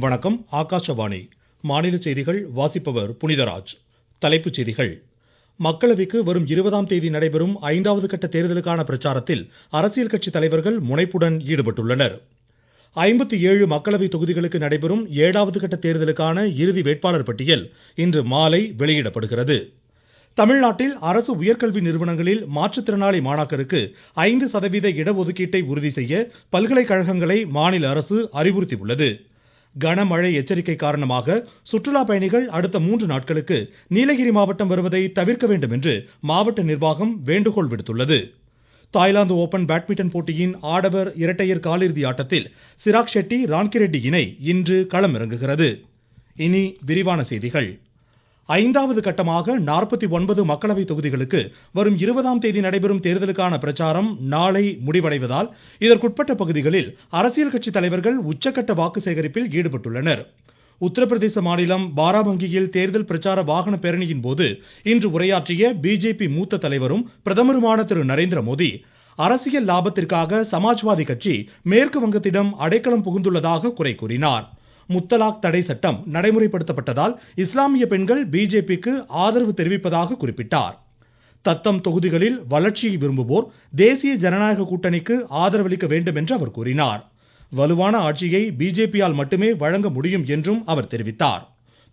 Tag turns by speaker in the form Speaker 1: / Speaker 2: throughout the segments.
Speaker 1: வணக்கம். ஆகாஷவாணி. மாநில செய்திகள் வாசிப்பவர் புனிதராஜ். தலைப்புச் செய்திகள். மக்களவைக்கு வரும் 20ஆம் தேதி நடைபெறும் 5வது கட்ட தேர்தலுக்கான பிரச்சாரத்தில் அரசியல் கட்சி தலைவர்கள் முனைப்புடன் ஈடுபட்டுள்ளனர். 57 மக்களவை தொகுதிகளுக்கு நடைபெறும் 7வது கட்ட தேர்தலுக்கான இறுதி வேட்பாளர் பட்டியல் இன்று மாலை வெளியிடப்படுகிறது. தமிழ்நாட்டில் அரசு உயர்கல்வி நிறுவனங்களில் மாற்றுத்திறனாளி மாணாக்கருக்கு 5% இடஒதுக்கீட்டை உறுதி செய்ய பல்கலைக்கழகங்களை மாநில அரசு அறிவுறுத்தியுள்ளது. கனமழை எச்சரிக்கை காரணமாக சுற்றுலா பயணிகள் அடுத்த 3 நாட்களுக்கு நீலகிரி மாவட்டம் வருவதை தவிர்க்க வேண்டும் என்று மாவட்ட நிர்வாகம் வேண்டுகோள் விடுத்துள்ளது. தாய்லாந்து ஓபன் பேட்மிண்டன் போட்டியின் ஆடவர் இரட்டையர் காலிறுதி ஆட்டத்தில் சிராக் ஷெட்டி ரான்கிரெட்டி இணை இன்று களமிறங்குகிறது. இனி விரிவான செய்திகள். 5வது கட்டமாக 49 மக்களவை தொகுதிகளுக்கு வரும் 20ஆம் தேதி நடைபெறும் தேர்தலுக்கான பிரச்சாரம் நாளை முடிவடைவதால் இதற்குட்பட்ட பகுதிகளில் அரசியல் கட்சி தலைவர்கள் உச்சக்கட்ட வாக்கு சேகரிப்பில் ஈடுபட்டுள்ளனர். உத்தரப்பிரதேச மாநிலம் பாராபங்கியில் தேர்தல் பிரச்சார வாகன பேரணியின் போது இன்று உரையாற்றிய பிஜேபி மூத்த தலைவரும் பிரதமருமான திரு நரேந்திர மோடி, அரசியல் லாபத்திற்காக சமாஜ்வாதி கட்சி மேற்கு வங்கத்திடம் அடைக்கலம் புகுந்துள்ளதாக குறை கூறினார். முத்தலாக் தடை சட்டம் நடைமுறைப்படுத்தப்பட்டதால் இஸ்லாமிய பெண்கள் பிஜேபிக்கு ஆதரவு தெரிவிப்பதாக குறிப்பிட்டார். தத்தம் தொகுதிகளில் வளர்ச்சியை விரும்புவோர் தேசிய ஜனநாயக கூட்டணிக்கு ஆதரவளிக்க வேண்டும் என்று அவர் கூறினார். வலுவான ஆட்சியை பிஜேபியால் மட்டுமே வழங்க முடியும் என்றும் அவர் தெரிவித்தார்.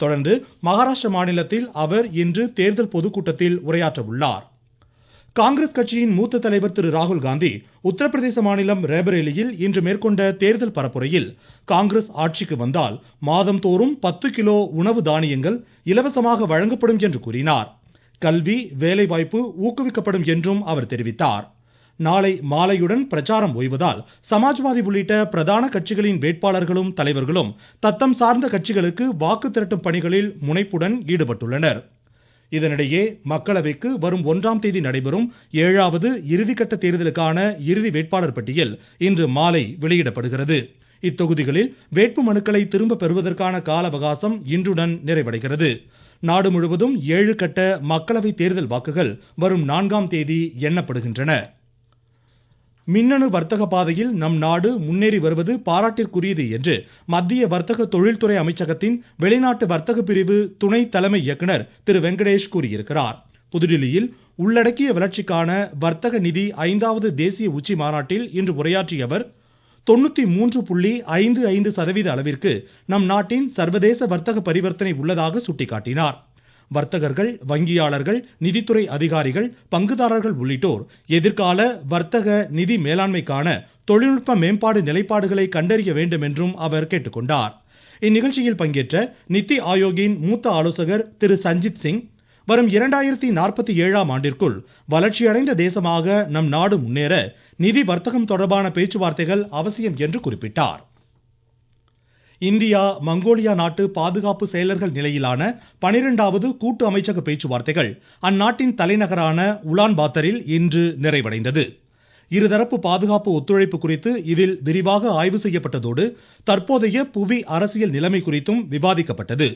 Speaker 1: தொடர்ந்து மகாராஷ்டிர மாநிலத்தில் அவர் இன்று தேர்தல் பொதுக்கூட்டத்தில் உரையாற்ற உள்ளார். காங்கிரஸ் கட்சியின் மூத்த தலைவர் திரு ராகுல் காந்தி உத்தரப்பிரதேச மாநிலம் ரேபரேலியில் இன்று மேற்கொண்ட தேர்தல் பரப்புரையில் காங்கிரஸ் ஆட்சிக்கு வந்தால் மாதந்தோறும் 10 கிலோ உணவு தானியங்கள் இலவசமாக வழங்கப்படும் என்று கூறினார். கல்வி, வேலைவாய்ப்பு ஊக்குவிக்கப்படும் என்றும் அவர் தெரிவித்தார். நாளை மாலையுடன் பிரச்சாரம் ஓய்வதால் சமாஜ்வாதி உள்ளிட்ட பிரதான கட்சிகளின் வேட்பாளர்களும் தலைவர்களும் தத்தம் சார்ந்த கட்சிகளுக்கு வாக்கு திரட்டும் பணிகளில் முனைப்புடன் ஈடுபட்டுள்ளனர். இதனிடையே மக்களவைக்கு வரும் 1ஆம் தேதி நடைபெறும் 7வது இறுதிக்கட்ட தேர்தலுக்கான இறுதி வேட்பாளர் பட்டியல் இன்று மாலை வெளியிடப்படுகிறது. இத்தொகுதிகளில் வேட்பு மனுக்களை திரும்ப பெறுவதற்கான கால அவகாசம் இன்றுடன் நிறைவடைகிறது. நாடு முழுவதும் 7 கட்ட மக்களவை தேர்தல் வாக்குகள் வரும் 4ஆம் தேதி எண்ணப்படுகின்றன. மின்னணு வர்த்தக பாதையில் நம் நாடு முன்னேறி வருவது பாராட்டிற்குரியது என்று மத்திய வர்த்தக தொழில்துறை அமைச்சகத்தின் வெளிநாட்டு வர்த்தக பிரிவு துணை தலைமை இயக்குனர் திரு வெங்கடேஷ் கூறியிருக்கிறார். புதுடில்லியில் உள்ளடக்கிய வளர்ச்சிக்கான வர்த்தக நிதி 5வது தேசிய உச்சி மாநாட்டில் இன்று உரையாற்றிய அவர் 93.55% அளவிற்கு நம் நாட்டின் சர்வதேச வர்த்தக பரிவர்த்தனை உள்ளதாக சுட்டிக்காட்டினார். வர்த்தகர்கள், வங்கியாளர்கள், நிதித்துறை அதிகாரிகள், பங்குதாரர்கள் உள்ளிட்டோர் எதிர்கால வர்த்தக நிதி மேலாண்மைக்கான தொழில்நுட்ப மேம்பாடு நிலைப்பாடுகளை கண்டறிய வேண்டும் என்றும் அவர் கேட்டுக்கொண்டார். இந்நிகழ்ச்சியில் பங்கேற்ற நித்தி ஆயோக்கின் மூத்த ஆலோசகர் திரு சஞ்சித் சிங், வரும் 2047ஆம் ஆண்டிற்குள் வளர்ச்சியடைந்த தேசமாக நம் நாடு முன்னேற நிதி வர்த்தகம் தொடர்பான பேச்சுவார்த்தைகள் அவசியம் என்று குறிப்பிட்டார். இந்தியா மங்கோலியா நாட்டு பாதுகாப்பு செயலர்கள் நிலையிலான 12வது கூட்டு அமைச்சக பேச்சுவார்த்தைகள் அந்நாட்டின் தலைநகரான உலான்பாத்தரில் இன்று நிறைவடைந்தது. இருதரப்பு பாதுகாப்பு ஒத்துழைப்பு குறித்து இதில் விரிவாக ஆய்வு செய்யப்பட்டதோடு தற்போதைய புவி அரசியல் நிலைமை குறித்தும் விவாதிக்கப்பட்டது.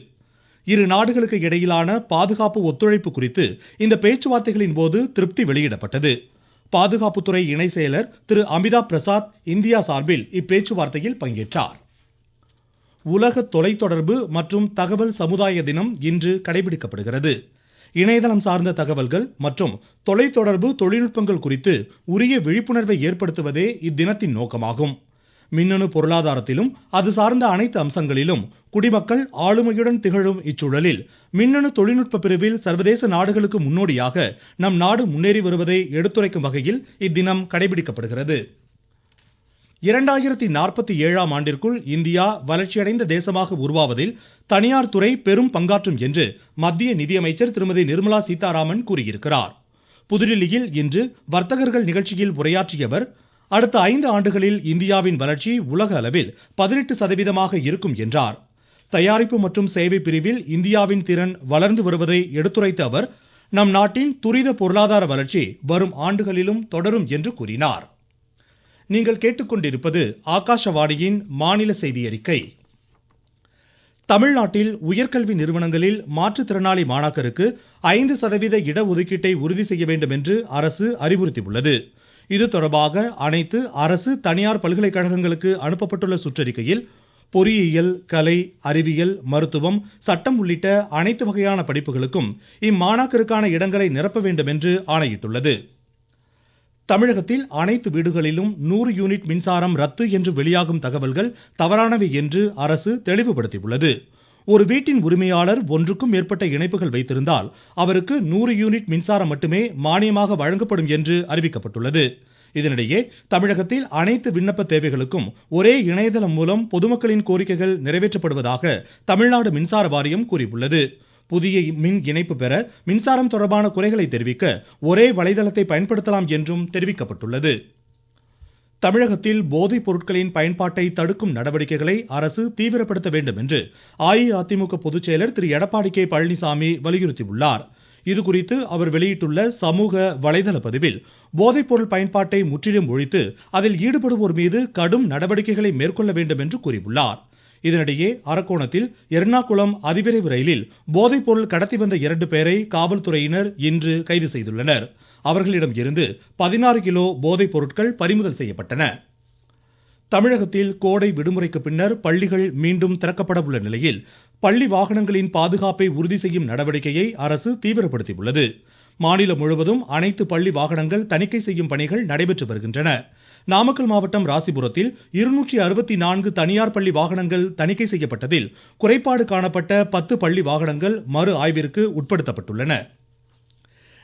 Speaker 1: இரு நாடுகளுக்கு இடையிலான பாதுகாப்பு ஒத்துழைப்பு குறித்து இந்த பேச்சுவார்த்தைகளின் போது திருப்தி வெளியிடப்பட்டது. பாதுகாப்புத்துறை இணை செயலர் திரு அமிதாப் பிரசாத் இந்தியா சார்பில் இப்பேச்சுவார்த்தையில் பங்கேற்றார். உலக தொலைத்தொடர்பு மற்றும் தகவல் சமுதாய தினம் இன்று கடைபிடிக்கப்படுகிறது. இணையதளம் சார்ந்த தகவல்கள் மற்றும் தொலைத்தொடர்பு தொழில்நுட்பங்கள் குறித்து உரிய விழிப்புணர்வை ஏற்படுத்துவதே இத்தினத்தின் நோக்கமாகும். மின்னணு பொருளாதாரத்திலும் அது சார்ந்த அனைத்து அம்சங்களிலும் குடிமக்கள் ஆளுமையுடன் திகழும் இச்சூழலில் மின்னணு தொழில்நுட்ப பிரிவில் சர்வதேச நாடுகளுக்கு முன்னோடியாக நம் நாடு முன்னேறி வருவதை எடுத்துரைக்கும் வகையில் இத்தினம் கடைபிடிக்கப்படுகிறது. 2047ஆம் ஆண்டிற்குள் இந்தியா வளர்ச்சியடைந்த தேசமாக உருவாவதில் தனியார் துறை பெரும் பங்காற்றும் என்று மத்திய நிதியமைச்சர் திருமதி நிர்மலா சீதாராமன் கூறியிருக்கிறார். புதுடில்லியில் இன்று வர்த்தகர்கள் நிகழ்ச்சியில் உரையாற்றிய அவர், அடுத்த 5 ஆண்டுகளில் இந்தியாவின் வளர்ச்சி உலக அளவில் 18% இருக்கும் என்றார். தயாரிப்பு மற்றும் சேவை பிரிவில் இந்தியாவின் திறன் வளர்ந்து வருவதை எடுத்துரைத்த அவர், நம் நாட்டின் துரித பொருளாதார வளர்ச்சி வரும் ஆண்டுகளிலும் தொடரும் என்று கூறினார். நீங்கள் கேட்டுக்கொண்டிருப்பது ஆகாஷவாணியின் மாநில செய்தி அறிக்கை. தமிழ்நாட்டில் உயர்கல்வி நிறுவனங்களில் மாற்றுத்திறனாளி மாணாக்கருக்கு 5% இடஒதுக்கீட்டை உறுதி செய்ய வேண்டும் என்று அரசு அறிவுறுத்தியுள்ளது. இது தொடர்பாக அனைத்து அரசு, தனியார் பல்கலைக்கழகங்களுக்கு அனுப்பப்பட்டுள்ள சுற்றறிக்கையில் பொறியியல், கலை, அறிவியல், மருத்துவம், சட்டம் உள்ளிட்ட அனைத்து வகையான படிப்புகளுக்கும் இம்மாணாக்கருக்கான இடங்களை நிரப்ப வேண்டும் என்று ஆணையிட்டுள்ளது. தமிழகத்தில் அனைத்து வீடுகளிலும் 100 யூனிட் மின்சாரம் ரத்து என்று வெளியாகும் தகவல்கள் தவறானவை என்று அரசு தெளிவுபடுத்தியுள்ளது. ஒரு வீட்டின் உரிமையாளர் ஒன்றுக்கும் மேற்பட்ட இணைப்புகள் வைத்திருந்தால் அவருக்கு 100 யூனிட் மின்சாரம் மட்டுமே மானியமாக வழங்கப்படும் என்று அறிவிக்கப்பட்டுள்ளது. இதனிடையே தமிழகத்தில் அனைத்து விண்ணப்ப தேவைகளுக்கும் ஒரே இணையதளம் மூலம் பொதுமக்களின் கோரிக்கைகள் நிறைவேற்றப்படுவதாக தமிழ்நாடு மின்சார வாரியம் கூறியுள்ளது. புதிய மின் இணைப்பு பெற மின்சாரம் தொடர்பான குறைகளை தெரிவிக்க ஒரே வலைதளத்தை பயன்படுத்தலாம் என்றும் தெரிவிக்கப்பட்டுள்ளது. தமிழகத்தில் போதைப் பொருட்களின் பயன்பாட்டை தடுக்கும் நடவடிக்கைகளை அரசு தீவிரப்படுத்த வேண்டும் என்று அஇஅதிமுக பொதுச் செயலர் திரு எடப்பாடி கே பழனிசாமி வலியுறுத்தியுள்ளார். இதுகுறித்து அவர் வெளியிட்டுள்ள சமூக வலைதள பதிவில் போதைப் பொருள் பயன்பாட்டை முற்றிலும் ஒழித்து அதில் ஈடுபடுவோர் மீது கடும் நடவடிக்கைகளை மேற்கொள்ள வேண்டும் என்று கூறியுள்ளார். இதனிடையே அரக்கோணத்தில் எர்ணாகுளம் அதிவிரைவு ரயிலில் போதைப் பொருள் கடத்தி வந்த 2 பேரை காவல்துறையினர் இன்று கைது செய்துள்ளனர். அவர்களிடம் இருந்து 16 கிலோ போதைப் பொருட்கள் பறிமுதல் செய்யப்பட்டன. தமிழகத்தில் கோடை விடுமுறைக்கு பின்னர் பள்ளிகள் மீண்டும் திறக்கப்பட உள்ள நிலையில் பள்ளி வாகனங்களின் பாதுகாப்பை உறுதி செய்யும் நடவடிக்கையை அரசு தீவிரப்படுத்தியுள்ளது. மாநிலம் முழுவதும் அனைத்து பள்ளி வாகனங்கள் தணிக்கை செய்யும் பணிகள் நடைபெற்று வருகின்றன. நாமக்கல் மாவட்டம் ராசிபுரத்தில் 264 தனியார் பள்ளி வாகனங்கள் தணிக்கை செய்யப்பட்டதில் குறைபாடு காணப்பட்ட 10 பள்ளி வாகனங்கள் மறு ஆய்விற்கு உட்படுத்தப்பட்டுள்ளன.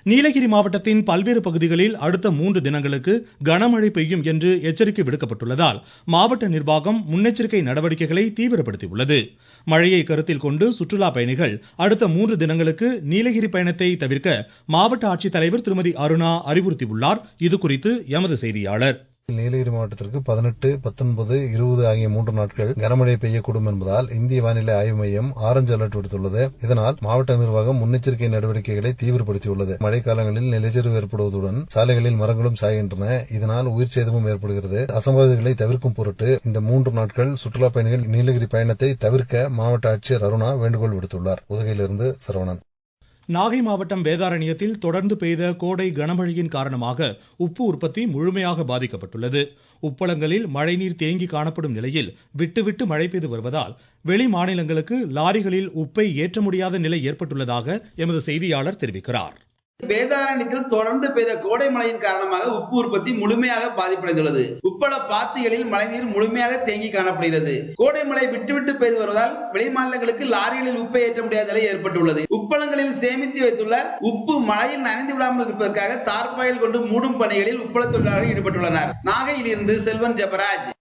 Speaker 1: நீலகிரி மாவட்டத்தின் பல்வேறு பகுதிகளில் அடுத்த 3 தினங்களுக்கு கனமழை பெய்யும் என்று எச்சரிக்கை விடுக்கப்பட்டுள்ளதால் மாவட்ட நிர்வாகம் முன்னெச்சரிக்கை நடவடிக்கைகளை தீவிரப்படுத்தியுள்ளது. மழையை கருத்தில் கொண்டு சுற்றுலா பயணிகள் அடுத்த 3 தினங்களுக்கு நீலகிரி பயணத்தை தவிர்க்க மாவட்ட ஆட்சித்தலைவர் திருமதி அருணா அறிவுறுத்தியுள்ளார். இதுகுறித்து எமது செய்தியாளர்.
Speaker 2: நீலகிரி மாவட்டத்திற்கு 18, 19, 20 ஆகிய 3 நாட்கள் கனமழை பெய்யக்கூடும் என்பதால் இந்திய வானிலை ஆய்வு மையம் ஆரஞ்சு அலர்ட் விடுத்துள்ளது. இதனால் மாவட்ட நிர்வாகம் முன்னெச்சரிக்கை நடவடிக்கைகளை தீவிரப்படுத்தியுள்ளது. மழைக்காலங்களில் நிலச்சரிவு ஏற்படுவதுடன் சாலைகளில் மரங்களும் சாய்கின்றன. இதனால் உயிர் சேதமும் ஏற்படுகிறது. அசம்பாவிதங்களை தவிர்க்கும் பொருட்டு இந்த 3 நாட்கள் சுற்றுலா பயணிகள் நீலகிரி பயணத்தை தவிர்க்க மாவட்ட ஆட்சியர் அருணா வேண்டுகோள் விடுத்துள்ளார். உதகையிலிருந்து சரவணன்.
Speaker 1: நாகை மாவட்டம் வேதாரண்யத்தில் தொடர்ந்து பெய்த கோடை கனமழையின் காரணமாக உப்பு உற்பத்தி முழுமையாக பாதிக்கப்பட்டுள்ளது. உப்பளங்களில் மழைநீர் தேங்கி காணப்படும் நிலையில் விட்டு மழை பெய்து வருவதால் வெளி மாநிலங்களுக்கு லாரிகளில் உப்பை ஏற்ற முடியாத நிலை ஏற்பட்டுள்ளதாக எமது செய்தியாளர் தெரிவிக்கிறார்.
Speaker 3: வேதாரண்யத்தில் தொடர்ந்து பெய்த கோடை மழையின் காரணமாக உப்பு உற்பத்தி முழுமையாக பாதிப்படைந்துள்ளது. உப்பள பாத்திகளில் மழைநீர் முழுமையாக தேங்கி காணப்படுகிறது. கோடை மழை விட்டு பெய்து வருவதால் வெளிமாநிலங்களுக்கு லாரிகளில் உப்பை ஏற்ற முடியாத நிலை ஏற்பட்டுள்ளது. உப்பளங்களில் சேமித்து வைத்துள்ள உப்பு மழையில் நனைந்து விடாமல் இருப்பதற்காக தார்பாயில் கொண்டு மூடும் பணிகளில் உப்பள தொழிலாளர்கள் ஈடுபட்டுள்ளனர். நாகையில் இருந்து செல்வன் ஜெபராஜ்.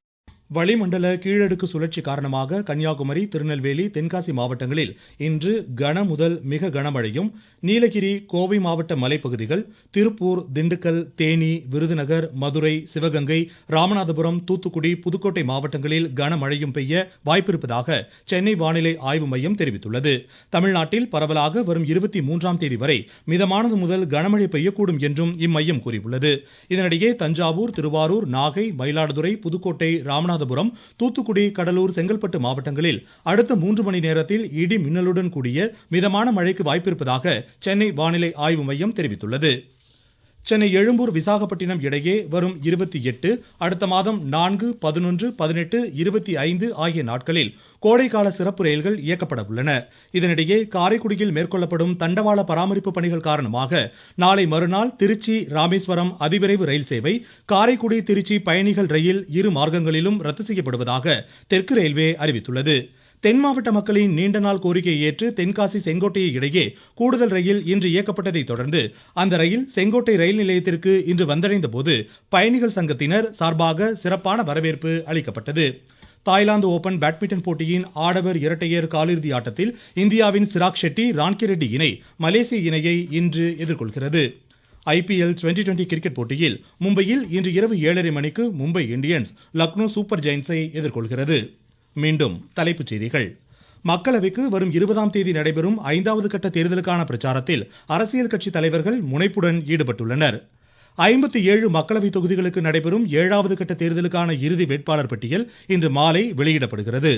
Speaker 1: வளிமண்டல கீழடுக்கு சுழற்சி காரணமாக கன்னியாகுமரி, திருநெல்வேலி, தென்காசி மாவட்டங்களில் இன்று கன முதல் மிக கனமழையும், நீலகிரி, கோவை மாவட்ட மலைப்பகுதிகள், திருப்பூர், திண்டுக்கல், தேனி, விருதுநகர், மதுரை, சிவகங்கை, ராமநாதபுரம், தூத்துக்குடி, புதுக்கோட்டை மாவட்டங்களில் கனமழையும் பெய்ய வாய்ப்பிருப்பதாக சென்னை வானிலை ஆய்வு மையம் தெரிவித்துள்ளது. தமிழ்நாட்டில் பரவலாக வரும் 23ஆம் தேதி வரை மிதமானது முதல் கனமழை பெய்யக்கூடும் என்றும் இம்மையம் கூறியுள்ளது. இதனிடையே தஞ்சாவூர், திருவாரூர், நாகை, மயிலாடுதுறை, புதுக்கோட்டை, ராமநாதபுரம், தூத்துக்குடி, கடலூர், செங்கல்பட்டு மாவட்டங்களில் அடுத்த 3 மணி நேரத்தில் இடி மின்னலுடன் கூடிய மிதமான மழைக்கு வாய்ப்பிருப்பதாக சென்னை வானிலை ஆய்வு மையம் தெரிவித்துள்ளது. சென்னை எழும்பூர் விசாகப்பட்டினம் இடையே வரும் 28, அடுத்த மாதம் 4, 11, 18, 25 ஆகிய நாட்களில் கோடைக்கால சிறப்பு ரயில்கள் இயக்கப்பட உள்ளன. இதனிடையே காரைக்குடியில் மேற்கொள்ளப்படும் தண்டவாள பராமரிப்பு பணிகள் காரணமாக நாளை மறுநாள் திருச்சி, ராமேஸ்வரம் அதிவிரைவு ரயில் சேவை, காரைக்குடி, திருச்சி பயணிகள் ரயில் இரு மார்க்கங்களிலும் ரத்து செய்யப்படுவதாக தெற்கு ரயில்வே அறிவித்துள்ளது. தென் மாவட்ட மக்களின் நீண்ட நாள் கோரிக்கையை ஏற்று தென்காசி, செங்கோட்டை இடையே கூடுதல் ரயில் இன்று இயக்கப்பட்டதை தொடர்ந்து அந்த ரயில் செங்கோட்டை ரயில் நிலையத்திற்கு இன்று வந்தடைந்த போது பயணிகள் சங்கத்தினர் சார்பாக சிறப்பான வரவேற்பு அளிக்கப்பட்டது. தாய்லாந்து ஓபன் பேட்மிண்டன் போட்டியின் ஆடவர் இரட்டையர் காலிறுதி ஆட்டத்தில் இந்தியாவின் சிராக் ஷெட்டி, ரான்கிரெட்டி இணை மலேசிய இணையை இன்று எதிர்கொள்கிறது. IPL 2020 கிரிக்கெட் போட்டியில் மும்பையில் இன்று இரவு 7:30 மணிக்கு மும்பை இந்தியன்ஸ் லக்னோ சூப்பர் ஜெயின்ஸை எதிர்கொள்கிறது. மீண்டும் தலைப்புச் செய்திகள். மக்களவைக்கு வரும் 20ஆம் தேதி நடைபெறும் 5வது கட்ட தேர்தலுக்கான பிரச்சாரத்தில் அரசியல் கட்சி தலைவர்கள் முனைப்புடன் ஈடுபட்டுள்ளனர். 57 மக்களவை தொகுதிகளுக்கு நடைபெறும் 7வது கட்ட தேர்தலுக்கான இறுதி வேட்பாளர் பட்டியல் இன்று மாலை வெளியிடப்படுகிறது.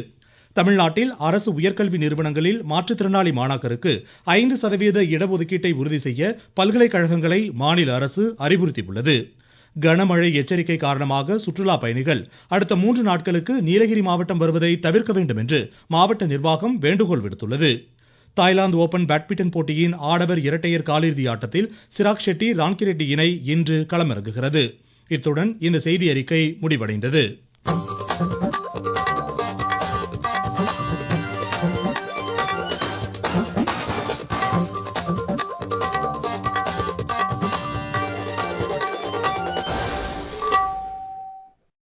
Speaker 1: தமிழ்நாட்டில் அரசு உயர்கல்வி நிறுவனங்களில் மாற்றுத்திறனாளி மாணாக்கருக்கு 5% இடஒதுக்கீட்டை உறுதி செய்ய பல்கலைக்கழகங்களை மாநில அரசு அறிவுறுத்தியுள்ளது. கனமழை எச்சரிக்கை காரணமாக சுற்றுலா பயணிகள் அடுத்த 3 நாட்களுக்கு நீலகிரி மாவட்டம் வருவதை தவிர்க்க வேண்டும் என்று மாவட்ட நிர்வாகம் வேண்டுகோள் விடுத்துள்ளது. தாய்லாந்து ஓபன் பேட்மிண்டன் போட்டியின் ஆடவர் இரட்டையர் காலிறுதி ஆட்டத்தில் சிராக் ஷெட்டி ரான்கிரெட்டி இணை இன்று களமிறங்குகிறது. இத்துடன் இந்த செய்தி அறிக்கை முடிவடைந்தது.